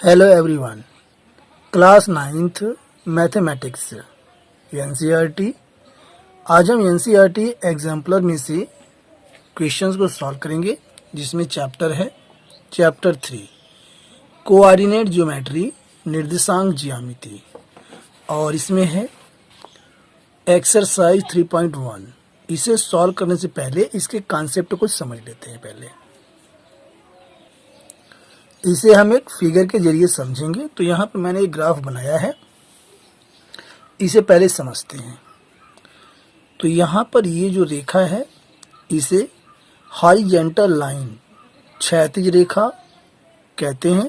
Hello everyone, class 9th mathematics NCERT. आज हम NCERT exemplar में से क्वेश्चंस को सॉल्व करेंगे, जिसमें चैप्टर 3 कोऑर्डिनेट ज्योमेट्री, निर्देशांक ज्यामिति, और इसमें है एक्सरसाइज 3.1। इसे सॉल्व करने से पहले इसके कॉन्सेप्ट को समझ लेते हैं। पहले इसे हम एक फिगर के जरिए समझेंगे। तो यहाँ पर मैंने एक ग्राफ बनाया है, इसे पहले समझते हैं। तो यहाँ पर ये जो रेखा है इसे हॉरिजॉन्टल लाइन, क्षैतिज रेखा कहते हैं,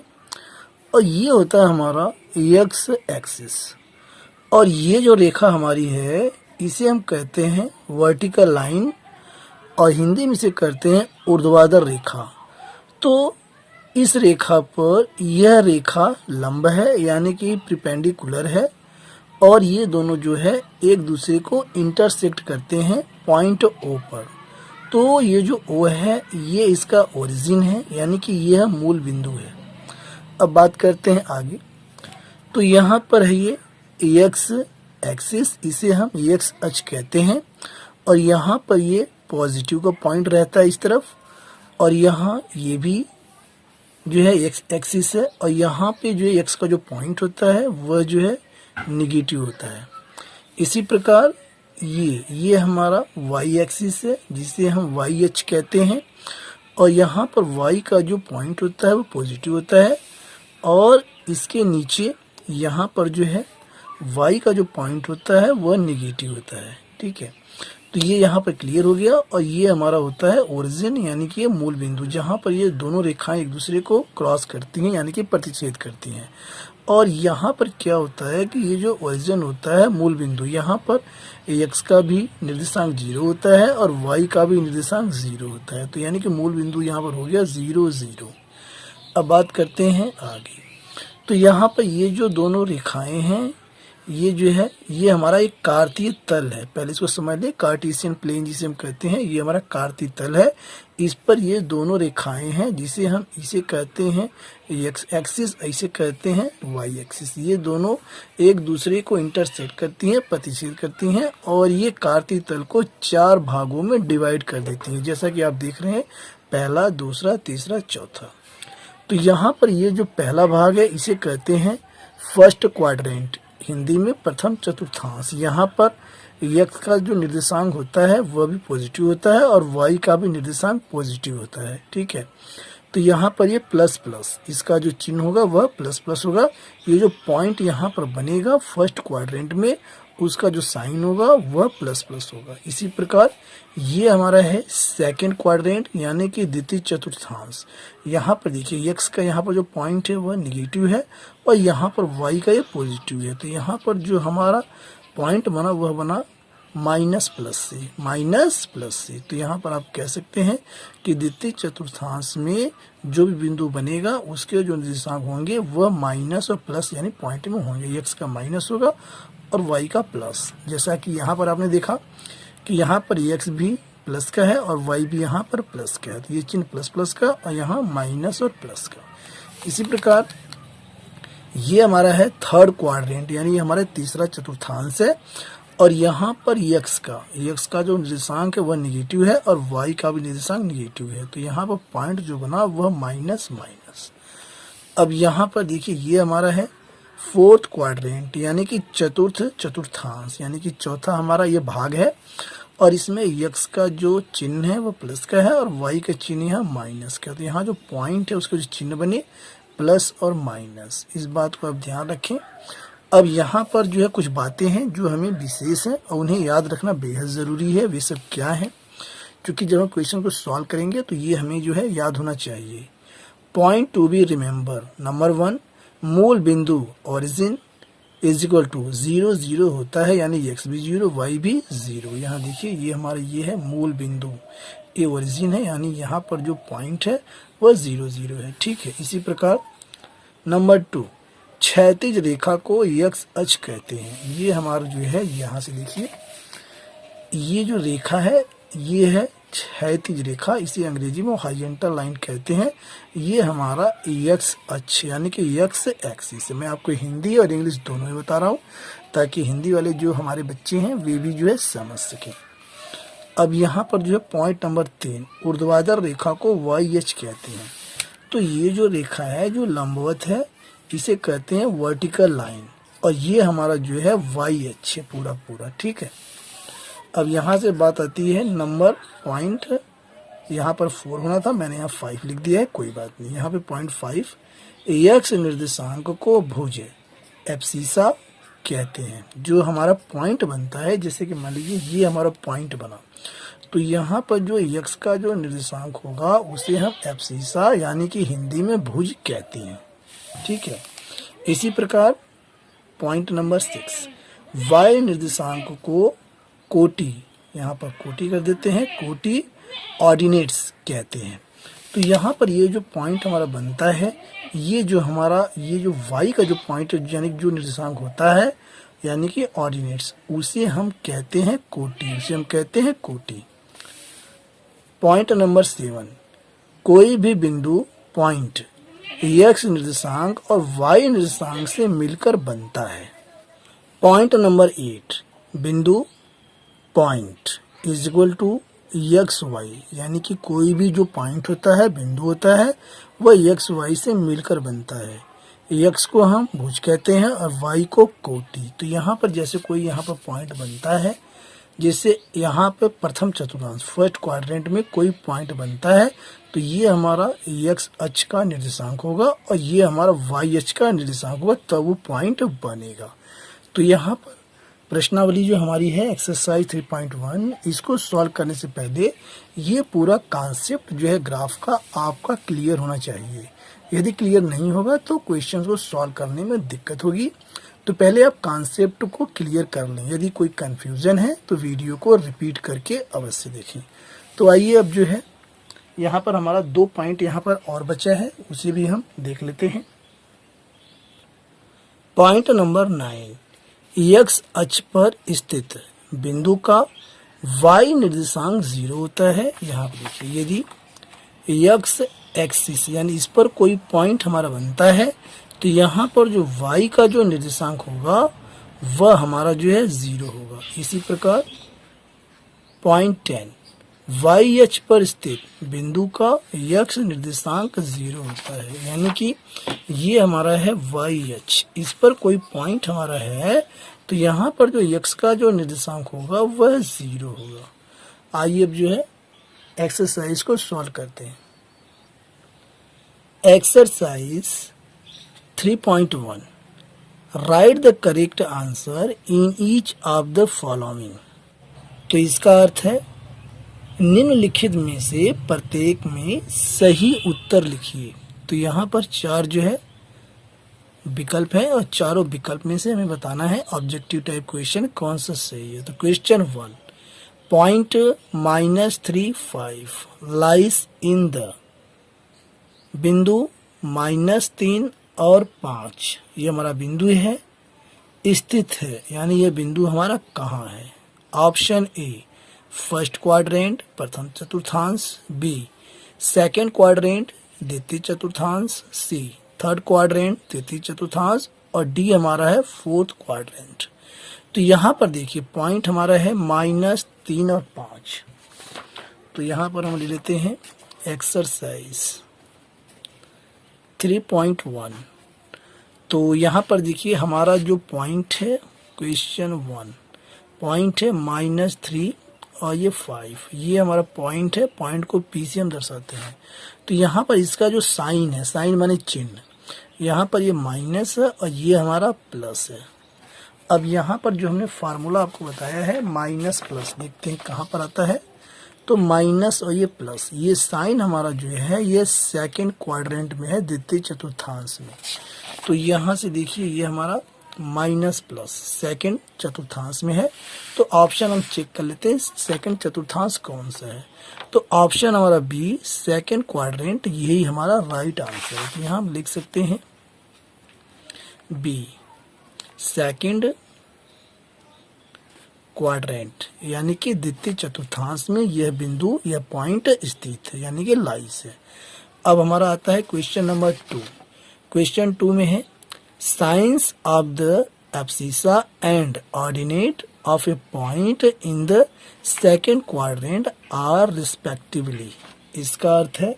और ये होता है हमारा एक्स एक्सिस। और ये जो रेखा हमारी है इसे हम कहते हैं वर्टिकल लाइन, और हिंदी में इसे करते हैं ऊर्ध्वाधर रेखा। तो इस रेखा पर यह रेखा लंब है, यानी कि परपेंडिकुलर है, और ये दोनों जो है एक दूसरे को इंटरसेक्ट करते हैं पॉइंट ओ पर। तो ये जो ओ है ये इसका ओरिजिन है, यानी कि यह मूल बिंदु है। अब बात करते हैं आगे। तो यहाँ पर है ये एक्स एक्सिस, इसे हम एक्स अक्ष कहते हैं, और यहाँ पर ये पॉजिटिव का पॉइंट रहता है इस तरफ, और यहाँ ये भी जो है एक्स एक्सिस है, और यहाँ पे जो है एक्स का जो पॉइंट होता है वह जो है निगेटिव होता है। इसी प्रकार ये हमारा वाई एक्सिस है, जिसे हम वाई अक्ष कहते हैं, और यहाँ पर वाई का जो पॉइंट होता है वो पॉजिटिव होता है, और इसके नीचे यहाँ पर जो है वाई का जो पॉइंट होता है वह निगेटिव होता है। ठीक है, तो ये यहाँ पर क्लियर हो गया। और ये हमारा होता है ओरिजिन, यानी कि ये मूल बिंदु, जहाँ पर ये दोनों रेखाएं एक दूसरे को क्रॉस करती हैं, यानी कि प्रतिच्छेद करती हैं। और यहाँ पर क्या होता है कि ये जो ओरिजिन होता है मूल बिंदु, यहाँ पर एक्स का भी निर्देशांक 0 होता है और वाई का भी निर्देशांक 0 होता है। तो यानी कि मूल बिंदु यहाँ पर हो गया 0 0। अब बात करते हैं आगे। तो यहाँ पर ये जो दोनों रेखाएं हैं ये जो है ये हमारा एक कार्तीय तल है। पहले इसको समझ लें, कार्टेशियन प्लेन जिसे हम कहते हैं, ये हमारा कार्तीय तल है। इस पर ये दोनों रेखाएं हैं, जिसे हम इसे कहते हैं एक्स एक्सिस, इसे कहते हैं वाई एक्सिस। ये दोनों एक दूसरे को इंटरसेक्ट करती हैं, प्रतिच्छेद करती हैं, और ये कार्तीय तल को 4 भागों में डिवाइड कर देती हैं, जैसा कि आप देख रहे हैं, पहला, दूसरा, तीसरा, चौथा। तो यहाँ पर ये जो पहला भाग है इसे कहते हैं फर्स्ट क्वाड्रेंट, हिंदी में प्रथम चतुर्थांश। यहाँ पर एक्स का जो निर्देशांक होता है वह भी पॉजिटिव होता है, और वाई का भी निर्देशांक पॉजिटिव होता है। ठीक है, तो यहाँ पर ये प्लस प्लस, इसका जो चिन्ह होगा वह प्लस प्लस होगा। ये जो पॉइंट यहाँ पर बनेगा फर्स्ट क्वाड्रेंट में, उसका जो साइन होगा वह प्लस प्लस होगा। इसी प्रकार ये हमारा है सेकंड क्वाड्रेंट, यानी कि द्वितीय चतुर्थांश। यहाँ पर देखिए एक्स का यहाँ पर जो पॉइंट है वह निगेटिव है, और यहाँ पर वाई का ये पॉजिटिव है। तो यहाँ पर जो हमारा पॉइंट बना वह बना माइनस प्लस से। तो यहाँ पर आप कह सकते हैं कि द्वितीय चतुर्थांश में जो भी बिंदु बनेगा उसके जो निर्देशांक होंगे वह माइनस और प्लस यानी पॉइंट में होंगे। एक्स का माइनस होगा और वाई का प्लस। जैसा कि यहाँ पर आपने देखा कि यहाँ पर एक्स भी प्लस का है और वाई भी यहाँ पर प्लस का है, तो ये चिन्ह प्लस प्लस का और यहाँ माइनस और प्लस का। इसी प्रकार ये हमारा है थर्ड क्वाड्रेंट, यानी हमारा तीसरा चतुर्थांश है, और यहाँ पर एक्स का जो निर्देशांक है वह निगेटिव है और वाई का भी निर्देशांक निगेटिव है। तो यहाँ पर पॉइंट जो बना वह माइनस माइनस। अब यहाँ पर देखिए ये हमारा है फोर्थ क्वाड्रेंट, यानी कि चतुर्थ चतुर्थांश, यानी कि चौथा हमारा ये भाग है, और इसमें एक्स का जो चिन्ह है वो प्लस का है और वाई का चिन्ह यहाँ माइनस का। तो यहाँ जो पॉइंट है उसका जो चिन्ह बने प्लस और माइनस, इस बात को आप ध्यान रखें। अब यहाँ पर जो है कुछ बातें हैं जो हमें विशेष हैं और उन्हें याद रखना बेहद ज़रूरी है। वे सब क्या है, क्योंकि जब हम क्वेश्चन को सॉल्व करेंगे तो ये हमें जो है याद होना चाहिए। Point to be remember, number 1, मूल बिंदु ओरिजिन इज इक्वल टू 0 0 होता है, यानी एक्स भी 0 वाई भी 0। यहाँ देखिए ये हमारा ये है मूल बिंदु, ये ओरिजिन है, यानी यहाँ पर जो पॉइंट है वह 0 0 है। ठीक है, इसी प्रकार नंबर 2, क्षैतिज रेखा को एक्स अक्ष कहते हैं। ये हमारा जो है यहाँ से देखिए ये जो रेखा है ये है क्षैतिज रेखा, इसे अंग्रेजी में हॉरिजॉन्टल लाइन कहते हैं। ये हमारा एक्स अक्ष यानी कि एक्स एक्सिस है। मैं आपको हिंदी और इंग्लिश दोनों में बता रहा हूँ ताकि हिंदी वाले जो हमारे बच्चे हैं वे भी जो है समझ सकें। अब यहाँ पर जो है पॉइंट नंबर 3, ऊर्ध्वाधर रेखा को वाई एच कहते हैं। तो ये जो रेखा है जो लंबवत है इसे कहते हैं वर्टिकल लाइन, और ये हमारा जो है वाई एच है पूरा पूरा, ठीक है। अब यहाँ से बात आती है नंबर पॉइंट, यहाँ पर 4 होना था, मैंने यहाँ 5 लिख दिया है, कोई बात नहीं। यहाँ पे पॉइंट 5, एक्स निर्देशांक को भुज एब्सिसा कहते हैं। जो हमारा पॉइंट बनता है, जैसे कि मान लीजिए ये हमारा पॉइंट बना, तो यहाँ पर जो एक्स का जो निर्देशांक होगा उसे हम एब्सिसा यानी कि हिंदी में भुज कहते हैं, ठीक है। इसी प्रकार पॉइंट नंबर 6, वाई निर्देशांक को कोटि, यहाँ पर कोटि कर देते हैं, कोटि ऑर्डिनेट्स कहते हैं। तो यहाँ पर ये जो पॉइंट हमारा बनता है, ये जो हमारा ये जो वाई का जो पॉइंट यानी जो निर्देशांक होता है यानी कि ऑर्डिनेट्स, उसे हम कहते हैं कोटि, उसे हम कहते हैं कोटि। पॉइंट नंबर 7, कोई भी बिंदु पॉइंट एक्स निर्देशांक और वाई निर्देशांक से मिलकर बनता है। पॉइंट नंबर 8, बिंदु point is equal to X Y, यानी कि कोई भी जो पॉइंट होता है, बिंदु होता है, वह एक्स वाई से मिलकर बनता है। एक्स को हम भुज कहते हैं और वाई को कोटि। तो यहाँ पर जैसे कोई यहाँ पर पॉइंट बनता है, जैसे यहाँ पे प्रथम चतुर्थांश फर्स्ट क्वाड्रेंट में कोई पॉइंट बनता है, तो ये हमारा एक्स अक्ष का निर्देशांक होगा और ये हमारा वाई अक्ष का निर्देशांक होगा, तब वो पॉइंट बनेगा। तो यहाँ पर प्रश्नावली जो हमारी है एक्सरसाइज 3.1, इसको सॉल्व करने से पहले ये पूरा कॉन्सेप्ट जो है ग्राफ का आपका क्लियर होना चाहिए। यदि क्लियर नहीं होगा तो क्वेश्चन को सॉल्व करने में दिक्कत होगी। तो पहले आप कॉन्सेप्ट को क्लियर कर लें। यदि कोई कंफ्यूजन है तो वीडियो को रिपीट करके अवश्य देखें। तो आइए अब जो है यहाँ पर हमारा 2 पॉइंट यहाँ पर और बचा है, उसे भी हम देख लेते हैं। पॉइंट नंबर 9, एक्स अक्ष पर स्थित बिंदु का वाई निर्देशांक 0 होता है। यहाँ पर देखिए, यदि एक्स एक्सिस यानी इस पर कोई पॉइंट हमारा बनता है तो यहाँ पर जो वाई का जो निर्देशांक होगा वह हमारा जो है 0 होगा। इसी प्रकार पॉइंट 10, वाई अक्ष पर स्थित बिंदु का एक्स निर्देशांक 0 होता है, यानी कि ये हमारा है वाई अक्ष, इस पर कोई पॉइंट हमारा है तो यहाँ पर जो एक्स का जो निर्देशांक होगा वह 0 होगा। आइए अब जो है एक्सरसाइज को सॉल्व करते हैं। Exercise 3.1, right the correct answer in each of the following. तो इसका अर्थ है निम्नलिखित में से प्रत्येक में सही उत्तर लिखिए। तो यहाँ पर 4 जो है विकल्प है और चारों विकल्प में से हमें बताना है ऑब्जेक्टिव टाइप क्वेश्चन कौन सा सही है। तो question 1, point -3, 5 lies in the, बिंदु -3 और 5 ये हमारा बिंदु है, स्थित है, यानी ये बिंदु हमारा कहाँ है। ऑप्शन ए फर्स्ट क्वाड्रेंट प्रथम चतुर्थांश, बी सेकंड क्वाड्रेंट द्वितीय चतुर्थांश, सी थर्ड क्वाड्रेंट तृतीय चतुर्थांश और डी हमारा है फोर्थ क्वाड्रेंट। तो यहाँ पर देखिए पॉइंट हमारा है -3 और 5। तो यहाँ पर हम ले लेते हैं एक्सरसाइज 3.1। तो यहाँ पर देखिए हमारा जो पॉइंट है क्वेश्चन 1 पॉइंट है -3 और ये 5, ये हमारा पॉइंट है। पॉइंट को पी से हम दर्शाते हैं। तो यहाँ पर इसका जो साइन है, साइन माने चिन्ह, यहाँ पर ये माइनस है और ये हमारा प्लस है। अब यहाँ पर जो हमने फार्मूला आपको बताया है माइनस प्लस, देखते हैं कहाँ पर आता है। तो माइनस और ये प्लस, ये साइन हमारा जो है ये सेकंड क्वाड्रेंट में है, द्वितीय चतुर्थांश में। तो यहाँ से देखिए ये हमारा माइनस प्लस सेकंड चतुर्थांश में है। तो ऑप्शन हम चेक कर लेते हैं सेकंड चतुर्थांश कौन सा है। तो ऑप्शन हमारा बी सेकंड क्वाड्रेंट, यही हमारा राइट आंसर है। तो यहाँ हम लिख सकते हैं बी सेकंड क्वाड्रेंट यानी कि द्वितीय चतुर्थांश में यह बिंदु या पॉइंट स्थित है यानी कि लाइस है। अब हमारा आता है क्वेश्चन नंबर 2। क्वेश्चन 2 में है signs of the abscissa and ordinate of a point in the second quadrant are respectively. इसका अर्थ है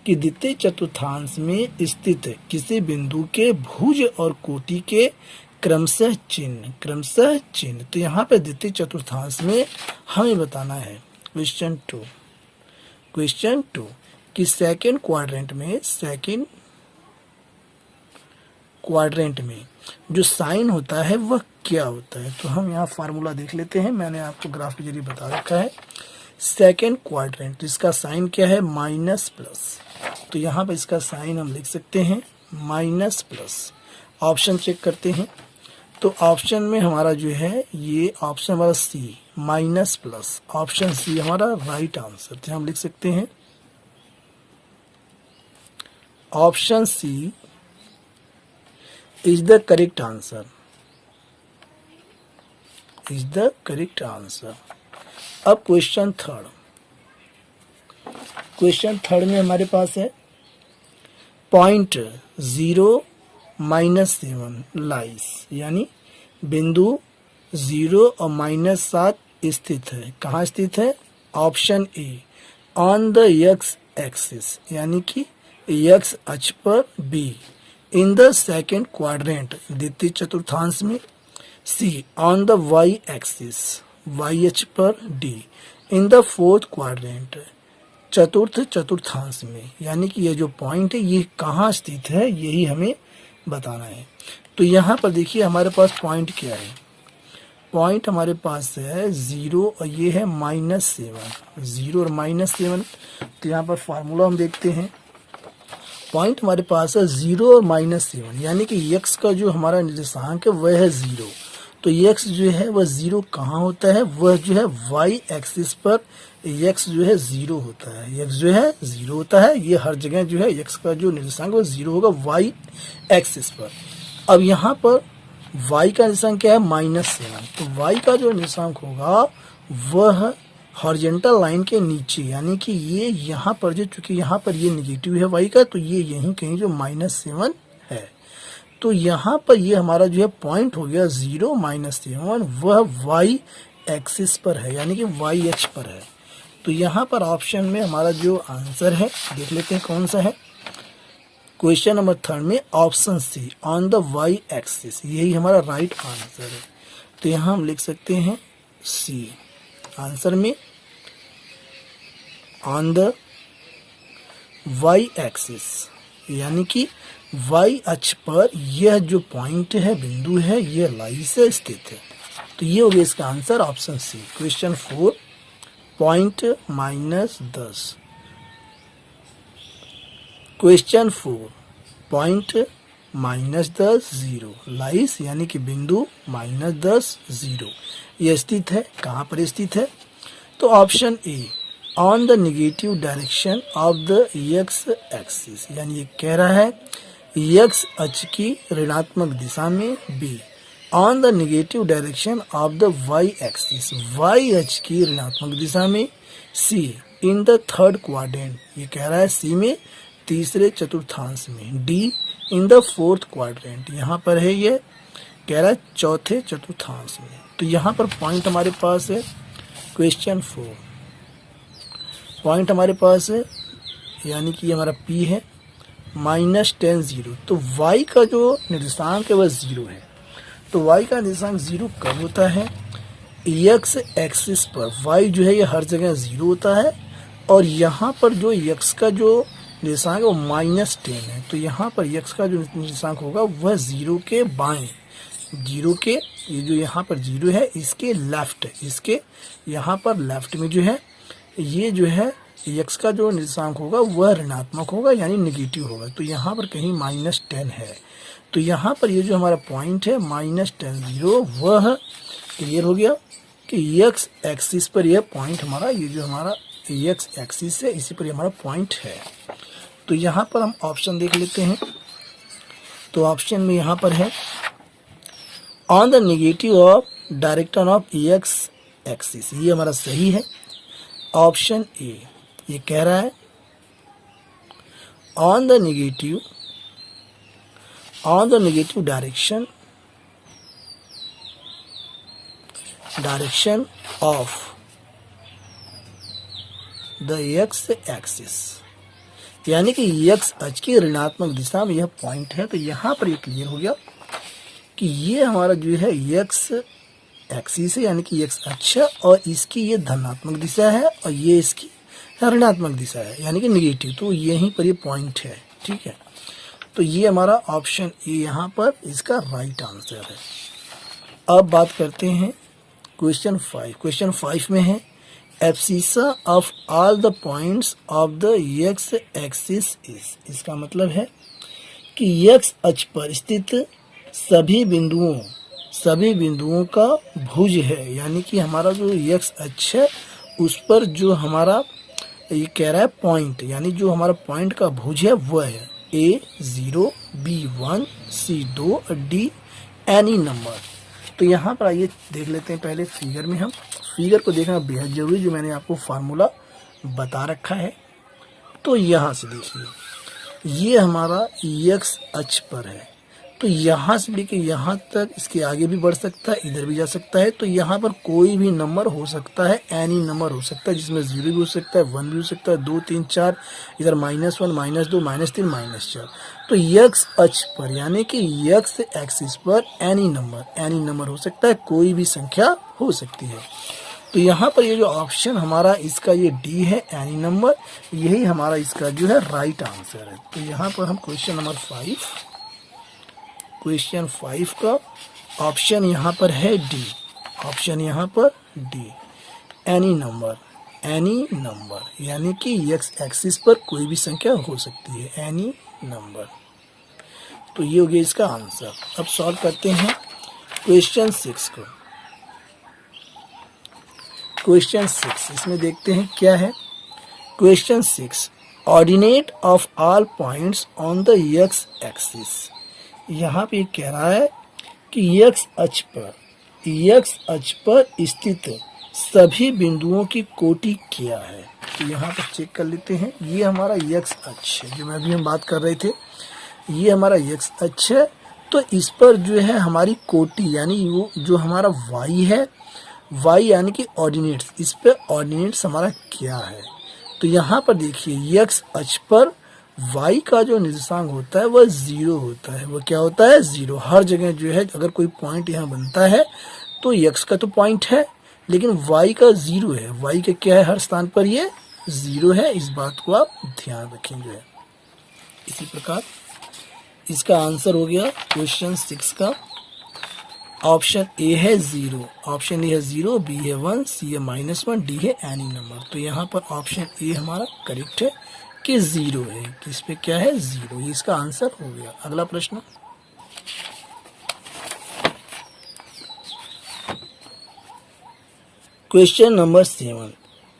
कि द्वितीय चतुर्थांश में स्थित किसी बिंदु के भुज और कोटि के क्रमशः चिन्ह। तो यहाँ पे द्वितीय चतुर्थांश में हमें बताना है क्वेश्चन 2 कि सेकेंड क्वाड्रेंट में जो साइन होता है वह क्या होता है। तो हम यहाँ फार्मूला देख लेते हैं, मैंने आपको ग्राफ के जरिए बता रखा है। सेकेंड क्वाड्रेंट इसका साइन क्या है, माइनस प्लस। तो यहाँ पर इसका साइन हम लिख सकते हैं माइनस प्लस। ऑप्शन चेक करते हैं तो ऑप्शन में हमारा जो है ये ऑप्शन हमारा C minus plus, option C हमारा राइट आंसर। तो हम लिख सकते हैं option C is the correct answer, अब क्वेश्चन थर्ड में हमारे पास है पॉइंट 0 -7 लाइस यानी बिंदु 0 और -7 स्थित है। कहाँ स्थित है, option A on the X axis यानी कि एक्स अक्ष पर B, in the second quadrant द्वितीय चतुर्थांश में, C on the Y axis Y अक्ष पर D, in the fourth quadrant चतुर्थ चतुर्थांश में। यानी कि ये जो पॉइंट है ये कहाँ स्थित है यही हमें बताना है। तो यहाँ पर देखिए हमारे पास पॉइंट क्या है, पॉइंट हमारे पास है 0 और ये है -7, 0 और -7। तो यहाँ पर फार्मूला हम देखते हैं, पॉइंट हमारे पास है 0 और -7 यानी कि x का जो हमारा निर्देशांक है वह है 0। तो x जो है वह 0 कहाँ होता है, वह जो है y एक्सिस पर x जो है 0 होता है, x जो है 0 होता है। ये हर जगह जो है x का जो निर्देशांक है वह 0 होगा y एक्सिस पर। अब यहाँ पर y का निर्देशांक क्या है, -7। तो y का जो निर्देशांक होगा वह हॉरिजॉन्टल लाइन के नीचे यानी कि ये यहाँ पर जो, चूंकि यहाँ पर ये निगेटिव है y का, तो ये यहीं कहीं जो -7 है। तो यहाँ पर ये हमारा जो है पॉइंट हो गया 0 -7, वह y एक्सिस पर है यानी कि y अक्ष पर है। तो यहाँ पर ऑप्शन में हमारा जो आंसर है देख लेते हैं कौन सा है। क्वेश्चन नंबर 3 में option C on the y axis यही हमारा राइट आंसर है। तो यहाँ हम लिख सकते हैं सी आंसर में ऑन द y एक्सिस यानी कि y अक्ष पर यह जो पॉइंट है, बिंदु है, यह लाई से स्थित है। तो ये हो गया इसका answer option C. Question 4 point -10, question 4 point -10 0 lies यानी कि बिंदु -10 0 यह स्थित है। कहाँ पर स्थित है, तो option A on the negative direction of the X axis यानी ये कह रहा है एक्स अक्ष की ऋणात्मक दिशा में, B on the negative direction of the Y axis Y अक्ष की ऋणात्मक दिशा में, C in the third quadrant ये कह रहा है सी में तीसरे चतुर्थांश में, D in the fourth quadrant यहाँ पर है ये कह रहा है चौथे चतुर्थांश में। तो यहाँ पर पॉइंट हमारे पास है क्वेश्चन 4 पॉइंट हमारे पास है यानी कि हमारा P है -10 0। तो y का जो निर्देशांक है वह 0 है। तो y का निर्देशांक 0 कब होता है, x एक्सिस पर y जो है ये हर जगह 0 होता है और यहाँ पर जो x का जो निर्देशांक है वो -10 है। तो यहाँ पर x का जो निर्देशांक होगा वह 0 के बाएं, 0 के ये जो यहाँ पर 0 है इसके लेफ्ट, इसके यहाँ पर लेफ्ट में जो है ये जो है x का जो निर्देशांक होगा वह ऋणात्मक होगा यानी नेगेटिव होगा। तो यहाँ पर कहीं -10 है। तो यहाँ पर ये जो हमारा पॉइंट है -10 0 वह क्लियर हो गया कि x एक्सिस पर यह पॉइंट हमारा, ये जो हमारा x एक्सिस है इसी पर ये हमारा पॉइंट है। तो यहाँ पर हम ऑप्शन देख लेते हैं। तो ऑप्शन में यहाँ पर है on the negative of direction of x axis, ये हमारा सही है। ऑप्शन ए ये कह रहा है on the negative direction of the X axis, यानी कि एक्स अक्ष की ऋणात्मक दिशा में यह पॉइंट है। तो यहाँ पर ये क्लियर हो गया कि ये हमारा जो है एक्स एक्सिस है, यानी कि एक्स अक्ष, और इसकी ये धनात्मक दिशा है और ये इसकी ऋणात्मक दिशा है, यानी कि निगेटिव। तो यहीं पर ये पॉइंट है, ठीक है। तो ये हमारा ऑप्शन ए यहाँ पर इसका राइट आंसर है। अब बात करते हैं क्वेश्चन 5। क्वेश्चन 5 में है abscissa of all the points of the X axis is. इसका मतलब है कि एक्स अक्ष पर स्थित सभी बिंदुओं का भुज है, यानी कि हमारा जो एक्स अक्ष है उस पर जो हमारा ये कह रहा है पॉइंट, यानी जो हमारा पॉइंट का भुज है वह है A0, B1, C2, D any number. तो यहाँ पर आइए देख लेते हैं पहले फिगर में। हम फिगर को देखना बेहद जरूरी, जो मैंने आपको फार्मूला बता रखा है। तो यहाँ से देखिए, ये हमारा एक्स अक्ष पर है, तो यहाँ से लेके यहाँ तक इसके आगे भी बढ़ सकता है, इधर भी जा सकता है। तो यहाँ पर कोई भी नंबर हो सकता है, एनी नंबर हो सकता है, जिसमें 0 भी हो सकता है, 1 भी हो सकता है, 2, 3, 4, इधर -1, -2, -3, -4। तो एक्स अक्ष पर यानी कि एक्स एक्सिस पर एनी नंबर हो सकता है, कोई भी संख्या हो सकती है। तो यहाँ पर ये जो ऑप्शन हमारा इसका ये डी है, एनी नंबर, यही हमारा इसका जो है राइट आंसर है। तो यहाँ पर हम क्वेश्चन नंबर 5 का ऑप्शन यहाँ पर है डी, ऑप्शन यहाँ पर डी, एनी नंबर, यानी कि एक्स एक्सिस पर कोई भी संख्या हो सकती है, एनी नंबर। तो ये हो गया इसका आंसर। अब सॉल्व करते हैं क्वेश्चन 6 को। क्वेश्चन 6 इसमें देखते हैं क्या है। Question 6 ordinate of all points on the X axis. यहाँ पे कह रहा है कि एक्स अक्ष पर स्थित सभी बिंदुओं की कोटि क्या है। तो यहाँ पर चेक कर लेते हैं। ये हमारा एक्स अक्ष है, जो मैं अभी हम बात कर रहे थे, ये हमारा एक्स अक्ष है। तो इस पर जो है हमारी कोटि, यानी वो जो हमारा वाई है, वाई यानी कि ऑर्डिनेट्स, इस पे ऑर्डिनेट्स हमारा क्या है। तो यहाँ पर देखिए एक्स अक्ष पर y का जो निर्देशांक होता है वह 0 होता है। वह क्या होता है? 0। हर जगह जो है अगर कोई पॉइंट यहाँ बनता है तो x का तो पॉइंट है, लेकिन y का 0 है। y का क्या है? हर स्थान पर ये 0 है। इस बात को आप ध्यान रखें जो है। इसी प्रकार इसका आंसर हो गया क्वेश्चन 6 का। ऑप्शन ए है 0, ऑप्शन ए है 0, बी है 1, सी है -1, डी है एनी नंबर। तो यहाँ पर ऑप्शन ए हमारा करेक्ट है कि 0 है। किस पे क्या है? 0। ये इसका आंसर हो गया। अगला प्रश्न, question number 7,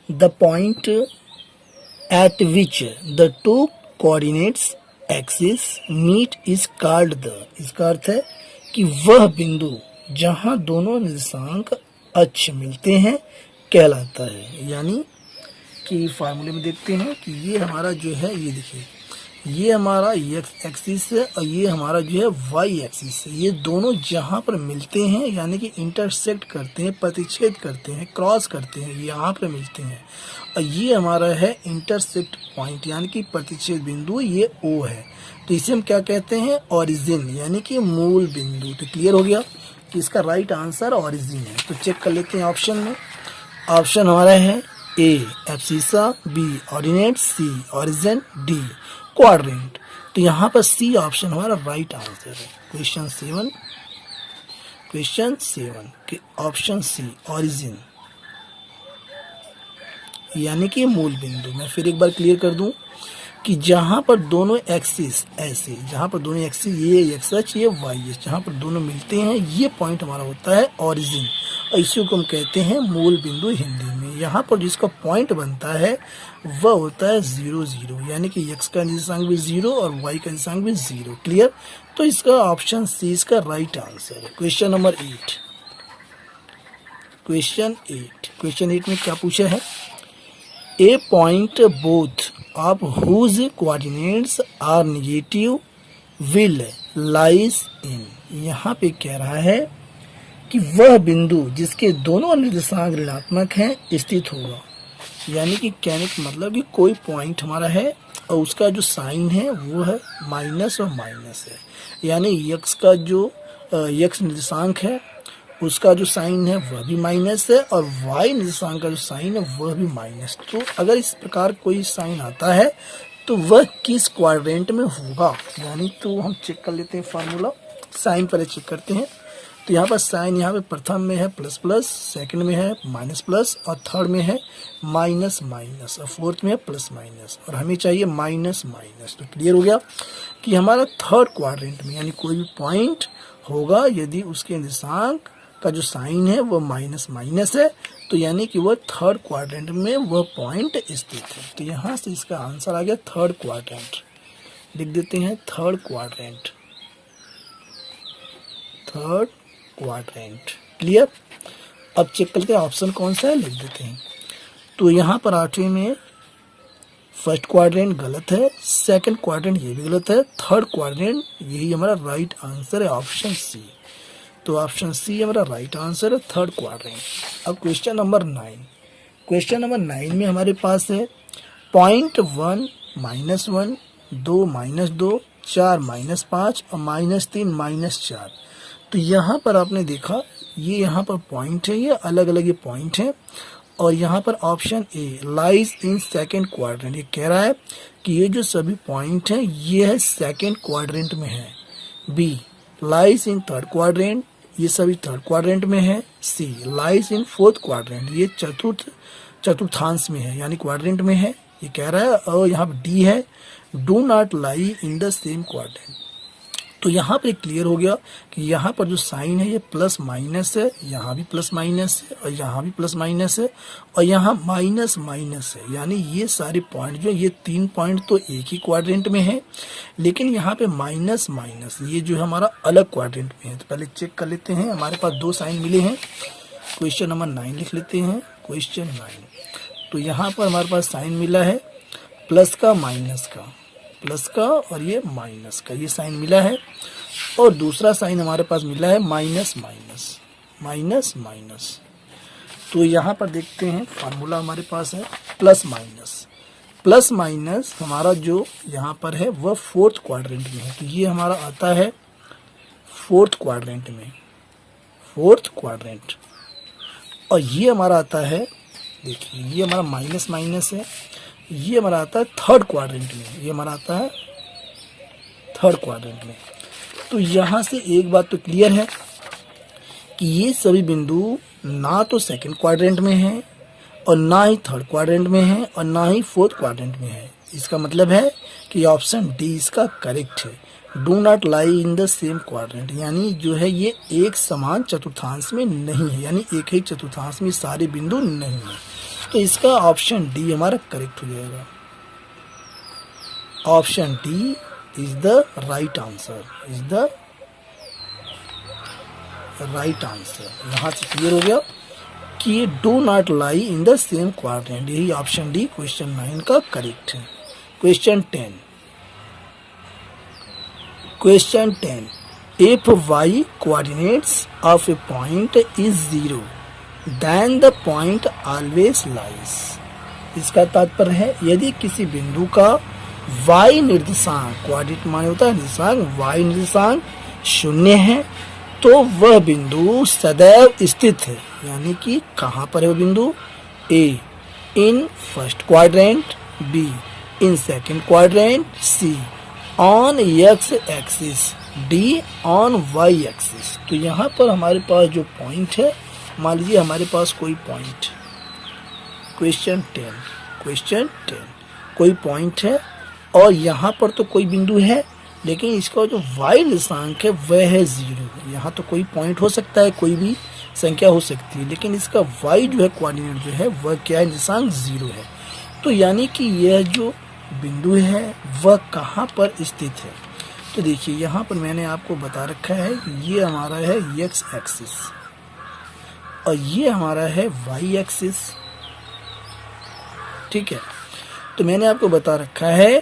the point at which the two coordinates axis meet is called the. इसका अर्थ है कि वह बिंदु जहां दोनों निर्देशांक अक्ष मिलते हैं कहलाता है। यानी कि फार्मूले में देखते हैं कि ये हमारा जो है, ये देखिए, ये हमारा एक्स एक्सिस है और ये हमारा जो है वाई एक्सिस है। ये दोनों जहाँ पर मिलते हैं यानी कि इंटरसेक्ट करते हैं, प्रतिच्छेद करते हैं, क्रॉस करते हैं, यहाँ पर मिलते हैं। और ये हमारा है इंटरसेक्ट पॉइंट यानी कि प्रतिच्छेद बिंदु, ये ओ है। तो इसे हम क्या कहते हैं? ओरिजिन, यानी कि मूल बिंदु। तो क्लियर हो गया कि इसका राइट आंसर ओरिजिन है। तो चेक कर लेते हैं ऑप्शन में। ऑप्शन हमारा है ए एब्सिसा, बी ऑर्डिनेट, सी ओरिजिन, डी क्वाड्रेंट। तो यहाँ पर सी ऑप्शन हमारा राइट आंसर है। क्वेश्चन 7 के ऑप्शन सी ओरिजिन यानी कि मूल बिंदु। मैं फिर एक बार क्लियर कर दूं कि जहां पर दोनों एक्सिस ऐसे, जहां पर दोनों एक्सिस, ये एक्स अक्ष, ये वाई अक्ष, जहां पर दोनों मिलते हैं, ये पॉइंट हमारा होता है ओरिजिन। और इसी को हम कहते हैं मूल बिंदु हिंदी में। यहाँ पर जिसका पॉइंट बनता है वह होता है 0, 0, यानी कि एक्स का निर्देशांक भी 0 और वाई का निर्देशांक भी 0। क्लियर? तो इसका ऑप्शन सी इसका राइट आंसर है। क्वेश्चन नंबर 8, क्वेश्चन 8 में क्या पूछा है? A point both of whose coordinates are negative will lies in. यहाँ पे कह रहा है कि वह बिंदु जिसके दोनों निर्देशांक ऋणात्मक हैं स्थित होगा। यानी कि कहने का मतलब कि कोई पॉइंट हमारा है और उसका जो साइन है वो है माइनस और माइनस है। यानी यक्स का जो यक्स निर्देशांक है उसका जो साइन है वह भी माइनस है और वाई निर्देशांक का जो साइन है वह भी माइनस। तो अगर इस प्रकार कोई साइन आता है तो वह किस क्वाड्रेंट में होगा, यानी तो हम चेक कर लेते हैं फार्मूला। साइन पहले चेक करते हैं। तो यहाँ पर साइन यहाँ पे प्रथम में है प्लस प्लस, सेकंड में है माइनस प्लस और थर्ड में है माइनस माइनस और फोर्थ में है प्लस माइनस और हमें चाहिए माइनस माइनस। तो क्लियर हो गया कि हमारा थर्ड क्वाड्रेंट में यानी कोई भी पॉइंट होगा यदि उसके निर्देशांक का जो साइन है वो माइनस माइनस है तो यानी कि वह थर्ड क्वाड्रेंट में वह पॉइंट स्थित है। तो यहाँ से इसका आंसर आ गया थर्ड क्वाड्रेंट। लिख देते हैं third quadrant, third quadrant. Clear. अब चेक करते हैं ऑप्शन कौन सा है, लिख देते हैं। तो यहाँ पर 8वें में फर्स्ट क्वाड्रेंट गलत है, सेकंड क्वाड्रेंट ये भी गलत है, थर्ड क्वाड्रेंट यही हमारा राइट आंसर है, ऑप्शन सी। तो ऑप्शन सी हमारा राइट आंसर है, थर्ड क्वाड्रेंट। अब क्वेश्चन नंबर 9। क्वेश्चन नंबर 9 में हमारे पास है पॉइंट 1 -1, 2 -2, 4 -5 और -3 -4। तो यहाँ पर आपने देखा ये यहाँ पर पॉइंट है, ये अलग अलग ये पॉइंट है और यहाँ पर option A lies in second quadrant. ये कह रहा है कि ये जो सभी पॉइंट हैं ये है सेकंड क्वाड्रेंट में है। B lies in third quadrant, ये सभी थर्ड क्वाड्रेंट में है। C lies in fourth quadrant, ये चतुर्थांश में है यानी क्वाड्रेंट में है, ये कह रहा है। और यहाँ पर डी है do not lie in the same quadrant. तो यहाँ पे क्लियर हो गया कि यहाँ पर जो साइन है ये प्लस माइनस है, यहाँ भी प्लस माइनस है और यहाँ भी प्लस माइनस है और यहाँ माइनस माइनस है। यानी ये सारे पॉइंट जो ये 3 पॉइंट तो एक ही क्वाड्रेंट में है लेकिन यहाँ पे माइनस माइनस ये जो है हमारा अलग क्वाड्रेंट में है। तो पहले चेक कर लेते हैं। हमारे पास 2 साइन मिले हैं। क्वेश्चन नंबर 9 लिख लेते हैं। क्वेश्चन 9 तो यहाँ पर हमारे पास साइन मिला है प्लस का माइनस का, प्लस का और ये माइनस का, ये साइन मिला है। और दूसरा साइन हमारे पास मिला है माइनस माइनस, माइनस माइनस। तो यहाँ पर देखते हैं फार्मूला हमारे पास है प्लस माइनस। प्लस माइनस हमारा जो यहाँ पर है वह फोर्थ क्वाड्रेंट में है। तो ये हमारा आता है फोर्थ क्वाड्रेंट में, फोर्थ क्वाड्रेंट। और ये हमारा आता है, देखिए ये हमारा माइनस माइनस है, ये हमारा आता है थर्ड क्वाड्रेंट में, ये हमारा आता है थर्ड क्वाड्रेंट में। तो यहाँ से एक बात तो क्लियर है कि ये सभी बिंदु ना तो सेकंड क्वाड्रेंट में है और ना ही थर्ड क्वाड्रेंट में है और ना ही फोर्थ क्वाड्रेंट में है। इसका मतलब है कि ऑप्शन डी इसका करेक्ट है। Do not lie in the same quadrant, यानी जो है ये एक समान चतुर्थांश में नहीं है, यानी एक ही चतुर्थांश में सारे बिंदु नहीं है। तो इसका ऑप्शन डी हमारा करेक्ट हो जाएगा। Option D is the right answer, is the right answer. यहां से क्लियर हो गया कि ये do not lie in the same quadrant, यही ऑप्शन डी क्वेश्चन 9 का करेक्ट है। Question 10। Question 10 if y coordinates of a point is 0 then the point always lies। इसका तात्पर्य है यदि किसी बिंदु का y निर्देशांक, कोऑर्डिनेट माने होता है निर्देशांक, y निर्देशांक 0 है तो वह बिंदु सदैव स्थित है। यानी कि कहाँ पर है वो बिंदु? A in first quadrant, B in second quadrant, C on x axis, D on y axis. तो यहाँ पर हमारे पास जो पॉइंट है, मान लीजिए हमारे पास कोई पॉइंट, क्वेश्चन 10 कोई पॉइंट है और यहाँ पर तो कोई बिंदु है लेकिन इसका जो y निर्देशांक है वह है 0। यहाँ तो कोई पॉइंट हो सकता है, कोई भी संख्या हो सकती है, लेकिन इसका y जो है कोऑर्डिनेट जो है वह क्या है, निर्देशांक 0 है। तो यानी कि यह जो बिंदु है वह कहाँ पर स्थित है? तो देखिए यहाँ पर मैंने आपको बता रखा है ये हमारा है x एक्सिस और ये हमारा है वाई एक्सिस। ठीक है, तो मैंने आपको बता रखा है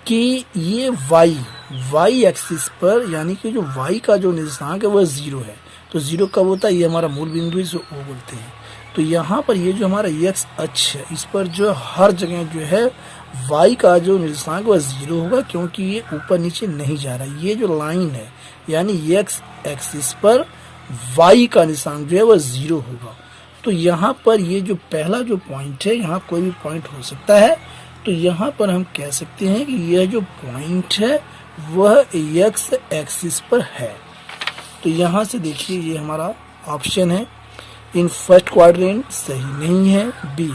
कि ये वाई एक्सिस पर, यानी कि जो वाई का जो निर्देशांक है वह 0 है। तो 0 कब होता है? ये हमारा मूल बिंदु है, इसे O बोलते हैं। तो यहाँ पर ये जो हमारा x अक्ष है, इस पर जो हर जगह जो है y का जो निर्देशांक वह 0 होगा, क्योंकि ये ऊपर नीचे नहीं जा रहा। ये जो लाइन है यानी x एक्सिस पर y का निर्देशांक जो है वह 0 होगा। तो यहाँ पर ये जो पहला जो पॉइंट है, यहाँ कोई भी पॉइंट हो सकता है। तो यहाँ पर हम कह सकते हैं कि यह जो पॉइंट है वह x एक्सिस पर है। तो यहाँ से देखिए ये हमारा ऑप्शन है। इन फर्स्ट क्वाड्रेंट सही नहीं है। बी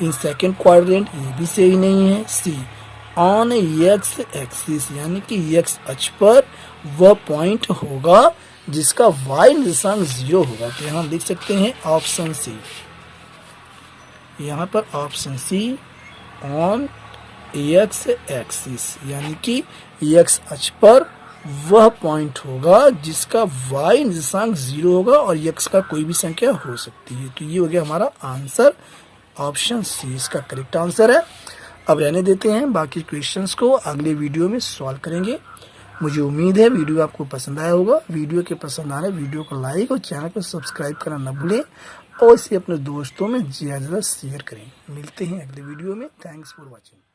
इन सेकंड क्वाड्रेंट ये भी सही नहीं है। सी ऑन एक्स एक्सिस, यानी कि एक्स अक्ष पर वह पॉइंट होगा जिसका वाई निर्देशांक 0 होगा। तो यहाँ लिख सकते हैं ऑप्शन सी। यहाँ पर option C on X axis, यानी कि एक्स अक्ष पर वह पॉइंट होगा जिसका y निर्देशांक 0 होगा और x का कोई भी संख्या हो सकती है। तो ये हो गया हमारा आंसर, ऑप्शन सी इसका करेक्ट आंसर है। अब रहने देते हैं, बाकी क्वेश्चंस को अगले वीडियो में सॉल्व करेंगे। मुझे उम्मीद है वीडियो आपको पसंद आया होगा। वीडियो के पसंद आने वीडियो को लाइक और चैनल को सब्सक्राइब करना न भूलें और इसे अपने दोस्तों में ज़्यादा शेयर करें। मिलते हैं अगले वीडियो में। Thanks for watching.